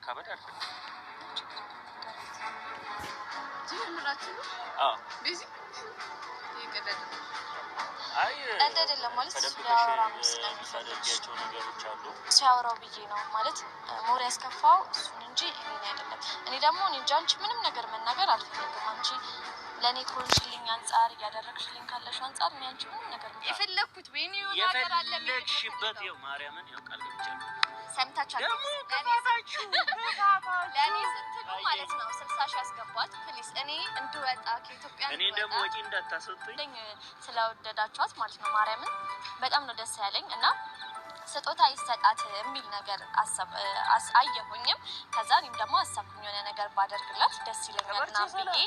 ማካበድ አልፈልግም። ቢዚ አይ አይደለም ማለት ያወራ ስለሚያደርጋቸው ነገሮች አሉ ሲያወራው ብዬ ነው ማለት ሞር ያስከፋው እሱን እንጂ እኔ አይደለም። እኔ ደግሞ እኔ ጃንቺ ምንም ነገር መናገር አልፈልግም። አንቺ ለኔ ኮንሽልኝ አንፃር ያደረግሽልኝ ካለሽ አንፃር እኔ አንቺ ምንም ነገር የፈለኩት ወይኔ ነገር አለ የፈለግሽበት ይው ማርያምን ያው ቃል ገብቻለሁ። ሰምታችኋል ደግሞ ተፋታችሁ ለኔ ስትሉ ማለት ነው 60 ሺህ ያስገባት ፕሊስ እኔ እንድወጣ ከኢትዮጵያ እኔ ደግሞ ወጪ እንዳታሰጡኝ ስለወደዳችኋት ማለት ነው። ማርያምን በጣም ነው ደስ ያለኝ እና ስጦታ ይሰጣት የሚል ነገር አየሁኝም። ከዛ እኔም ደግሞ አሰብኩኝ የሆነ ነገር ባደርግላት ደስ ይለኛል እና ብዬ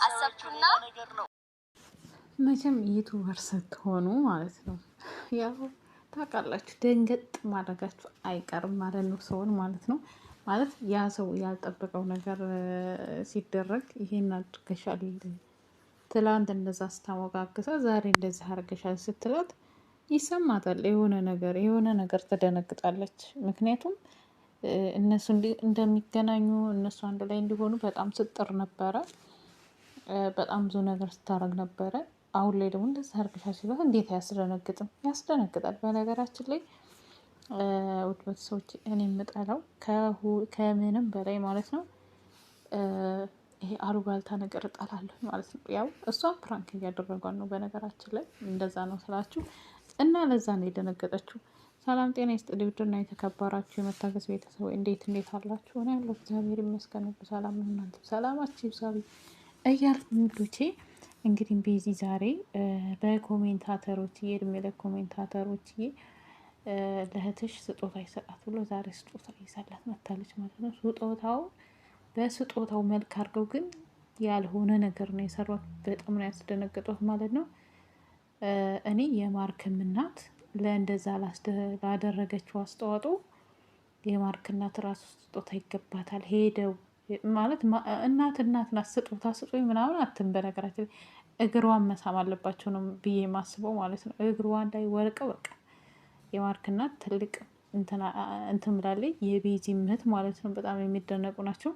አሰብኩና መቼም ዩቱበር ስትሆኑ ማለት ነው ያው ታውቃላችሁ ደንገጥ ማድረጋችሁ አይቀርም ማለት ነው ሰውን ማለት ነው። ማለት ያ ሰው ያልጠበቀው ነገር ሲደረግ ይሄን አድርገሻል ትላንት እንደዛ ስታሞጋግሳ ዛሬ እንደዚህ አድርገሻል ስትላት ይሰማታል። የሆነ ነገር ትደነግጣለች። ምክንያቱም እነሱ እንደሚገናኙ እነሱ አንድ ላይ እንዲሆኑ በጣም ስጥር ነበረ። በጣም ብዙ ነገር ስታረግ ነበረ። አሁን ላይ ደግሞ እንደዚህ አድርገሻል ሲሏት እንዴት አያስደነግጥም? ያስደነግጣል። በነገራችን ላይ ውድ ሰዎች እኔ የምጠላው ከምንም በላይ ማለት ነው ይሄ አሉባልታ ነገር እጠላለሁ ማለት ነው። ያው እሷን ፕራንክ እያደረጓን ነው በነገራችን ላይ እንደዛ ነው ስላችሁ እና ለዛ ነው የደነገጠችው። ሰላም ጤና ይስጥልኝ ውድና የተከበራችሁ የመታገስ ቤተሰብ እንዴት አላችሁ? እኔ ያለው እግዚአብሔር ይመስገን ሰላም ነው። እናንተ ሰላማችሁ ይብዛል እያልኩ ውዶቼ እንግዲህ ቤዚ ዛሬ በኮሜንታተሮች የእድሜ ለኮሜንታተሮች ለእህትሽ ስጦታ ይሰጣት ብሎ ዛሬ ስጦታ ይዛላት መታለች ማለት ነው። በስጦታው መልክ አድርገው ግን ያልሆነ ነገር ነው የሰሯት። በጣም ነው ያስደነገጧት ማለት ነው። እኔ የማርክም እናት ለእንደዛ ላደረገችው አስተዋጽኦ የማርክ እናት ራሱ ስጦታ ይገባታል። ሄደው ማለት እናት ናት ስጦታ ስጡኝ ምናምን አትም። በነገራችን እግሯን መሳም አለባቸው ነው ብዬ የማስበው ማለት ነው። እግሯን ላይ ወርቀው በቃ የማርክ እናት ትልቅ እንትን ብላለች። የቤዚ እህት ማለት ነው። በጣም የሚደነቁ ናቸው።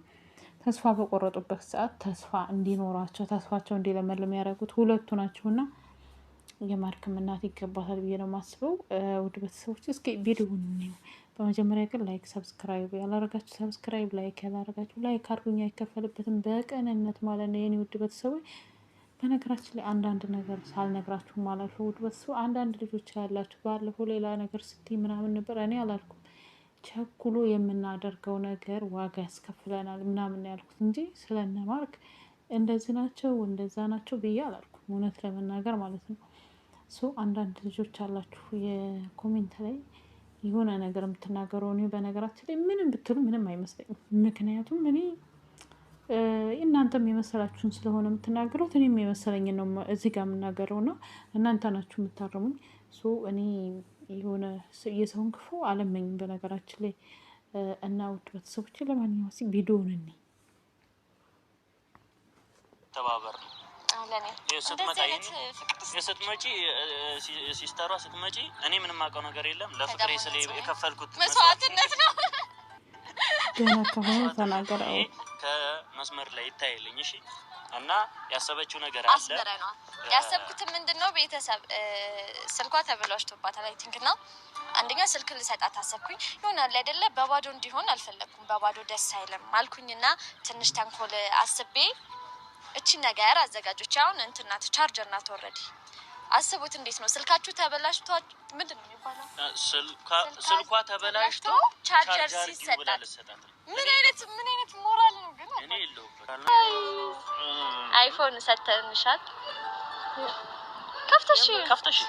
ተስፋ በቆረጡበት ሰዓት ተስፋ እንዲኖራቸው ተስፋቸው እንዲለመልም ያደረጉት ሁለቱ ናቸውና የማርክም እናት ይገባታል ብዬ ነው የማስበው። ውድ ቤተሰቦች እስኪ ቪዲዮውን እንየው። በመጀመሪያ ግን ላይክ ሰብስክራይብ ያላረጋችሁ ሰብስክራይብ፣ ላይክ ያላረጋችሁ ላይክ አድርጉኝ። አይከፈልበትም በቅንነት ማለት ነው የኔ ውድ ቤተሰቦች። በነገራችን ላይ አንዳንድ ነገር ሳልነግራችሁ ማለት ነው ውድ ቤተሰቦች። አንዳንድ ልጆች ያላችሁ ባለፈው ሌላ ነገር ስትይ ምናምን ነበር። እኔ አላልኩም ቸኩሎ የምናደርገው ነገር ዋጋ ያስከፍለናል ምናምን ያልኩት እንጂ ስለነ ማርክ እንደዚህ ናቸው እንደዛ ናቸው ብዬ አላልኩም። እውነት ለመናገር ማለት ነው። አንዳንድ ልጆች አላችሁ የኮሜንት ላይ የሆነ ነገር የምትናገረው። እኔ በነገራችን ላይ ምንም ብትሉ ምንም አይመስለኝም። ምክንያቱም እኔ እናንተም የመሰላችሁን ስለሆነ የምትናገሩት እኔም የመሰለኝን ነው እዚህ ጋር የምናገረው ነው። እናንተ ናችሁ የምታረሙኝ። እኔ የሆነ የሰውን ክፉ አለመኝም በነገራችን ላይ እና ውድ ቤተሰቦች ለማንኛውም ቪዲዮውን እኔ ተባበር ነው ስትመጪ ሲስተሯ ስትመጪ እኔ ምንም አውቀው ነገር የለም። ለፍቅሬ ስለ የከፈልኩት መስዋዕትነት ነው። ገና ከሆነ ተናገረው ከመስመር ላይ ይታይልኝ። እሺ እና ያሰበችው ነገር አለ። አስበረናል። ያሰብኩት ምንድነው ቤተሰብ ስልኳ ተበላሽቶባታል። አይ ቲንክ ነው አንደኛ ስልክ ልሰጣት አሰብኩኝ። ይሆናል አይደለ በባዶ እንዲሆን አልፈለኩም። በባዶ ደስ አይልም አልኩኝና ትንሽ ተንኮል አስቤ እቺ ነገር አዘጋጆች አሁን እንትናት ቻርጀር ናት። ኦሬዲ አስቡት እንዴት ነው ስልካችሁ ተበላሽቶ ምንድን ነው የሚባለው? ስልኳ ተበላሽቶ ቻርጀር ሲሰጣት ምን አይነት ሞራል ነው ግን? እኔ የለውም አይፎን ሰተንሻል ከፍተሽ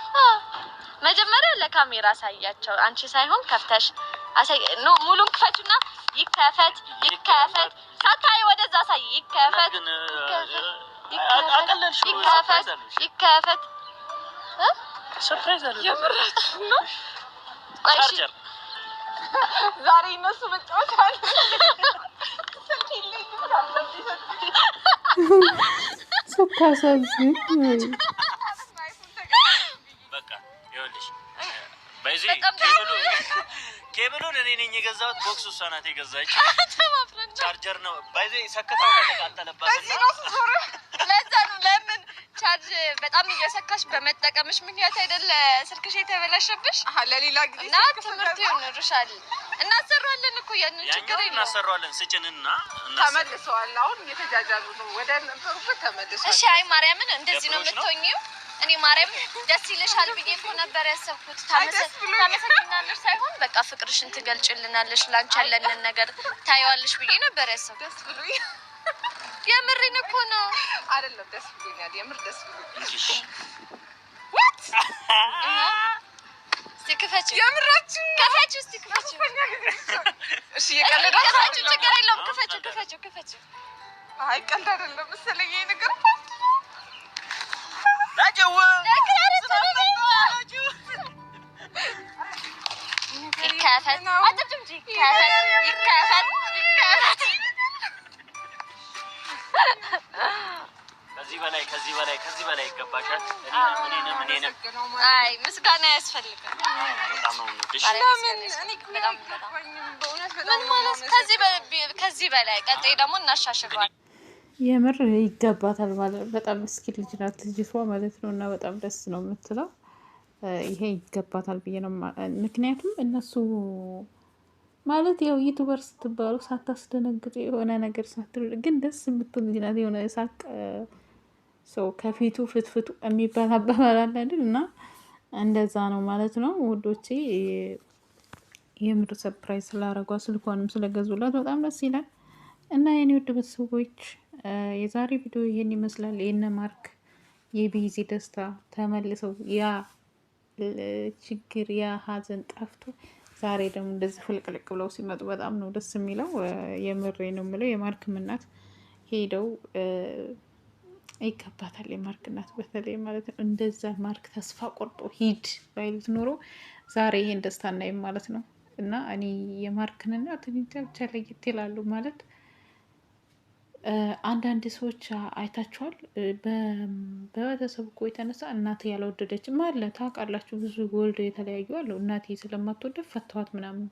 መጀመሪያ ለካሜራ አሳያቸው። አንቺ ሳይሆን ከፍተሽ አሳይ ነው። ሙሉን ክፈቱና ይከፈት ሳታይ ወደዛ አሳይ። ይከፈት ሰርፕራይዝ አለ ነው። ቻርጀር ዛሬ እነሱ መጫወታል። ሱካሳዚ በቃ ይኸውልሽ በዚህ ኬብሉን እኔ ነኝ የገዛሁት። ቦክሱ እሷ ናት የገዛችው። ቻርጀር ነው ባይዘ ሰከታው የተቃጠለባት እና ለዛ ነው። ለምን ቻርጅ በጣም እየሰካሽ በመጠቀምሽ ምክንያት አይደለ ስልክሽ የተበላሸብሽ? ለሌላ ጊዜ እና ትምህርት ይሆንልሻል። እናሰራለን እኮ ያን ችግር የለም። እናሰራለን። ስጭንና ተመልሰዋል። አሁን እየተጃጃሉ ነው ወደ ነበሩበት ተመልሰዋል። እሺ አይ ማርያምን እንደዚህ ነው የምትሆኚው? እኔ ማርያም ደስ ይልሻል ብዬ እኮ ነበር ያሰብኩት። ታመሰግናለሽ ሳይሆን በቃ ፍቅርሽን ትገልጭልናለሽ፣ ላንቺ ያለንን ነገር ታይዋለሽ ብዬ ነበር ያሰብኩት። ደስ ብሎኝ የምሬን እኮ ነው። አይደለም ደስ ብሎኛል፣ የምር ደስ ብሎኛል። እስቲ ክፈችው፣ የምራችሁ ክፈችው፣ እስቲ ክፈችው። እሺ የቀለዳችሁ ክፈችው፣ ችግር የለውም። ክፈችው። አይ ቀልድ አይደለም መሰለኝ ይሄ ነገር። ላጀው ይከፈት አጥብጭ ይከፈት። ከዚህ በላይ ይገባሻል። እኔንም አይ ምስጋና ያስፈልጋል። በጣም ነው የምወድሽ። ምን ማለት ከዚህ በላይ ቀጣይ ደግሞ እናሻሽለዋለን። የምር ይገባታል ማለት በጣም ምስኪን ልጅ ናት ልጅቷ ማለት ነው። እና በጣም ደስ ነው የምትለው። ይሄ ይገባታል ብዬ ነው። ምክንያቱም እነሱ ማለት ያው ዩቱበር ስትባሉ ሳታስደነግጡ የሆነ ነገር ሳትሉ ግን ደስ የምትል ልጅ ናት። የሆነ ሳቅ ሰው ከፊቱ ፍትፍቱ የሚባል አባባል አለ አይደል? እና እንደዛ ነው ማለት ነው ውዶቼ። የምር ሰርፕራይዝ ስላረጓ ስልኳንም ስለገዙላት በጣም ደስ ይላል። እና የኔ ውድ ቤተሰቦች የዛሬ ቪዲዮ ይሄን ይመስላል። የነ ማርክ የቢዚ ደስታ ተመልሰው ያ ችግር ያ ሀዘን ጠፍቶ ዛሬ ደግሞ እንደዚህ ፍልቅልቅ ብለው ሲመጡ በጣም ነው ደስ የሚለው። የምሬ ነው የምለው። የማርክም እናት ሄደው ይገባታል። የማርክ እናት በተለይ ማለት ነው እንደዛ ማርክ ተስፋ ቆርጦ ሂድ ባይሉት ኖሮ ዛሬ ይሄን ደስታ እናይም ማለት ነው። እና እኔ የማርክን እናት ብቻ ለየት ይላሉ ማለት አንዳንድ ሰዎች አይታችኋል። በቤተሰብ እኮ የተነሳ እናቴ ያልወደደችም አለ ታውቃላችሁ። ብዙ ወልደው የተለያዩ አሉ። እናቴ ስለማትወደ ፈተዋት ምናምን።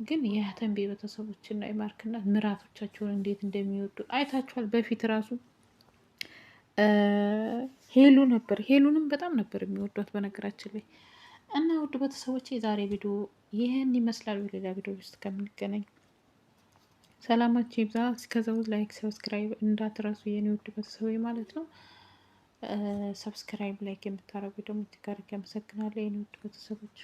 ግን የያተንቤ ቤተሰቦችና የማርክ እናት ምራቶቻቸውን እንዴት እንደሚወዱ አይታችኋል። በፊት ራሱ ሄሉ ነበር። ሄሉንም በጣም ነበር የሚወዷት በነገራችን ላይ። እና ውድ ቤተሰቦች የዛሬ ቪዲዮ ይህን ይመስላል። በሌላ ቪዲዮ ውስጥ ከምንገናኝ ሰላማችሁ ይብዛ። እስከዛው ላይክ ሰብስክራይብ እንዳትረሱ የኔ ውድ ቤተሰቦች ማለት ነው። ሰብስክራይብ ላይክ የምታረጉ ደግሞ ትጋር ያመሰግናለሁ የኔ ውድ ቤተሰቦች።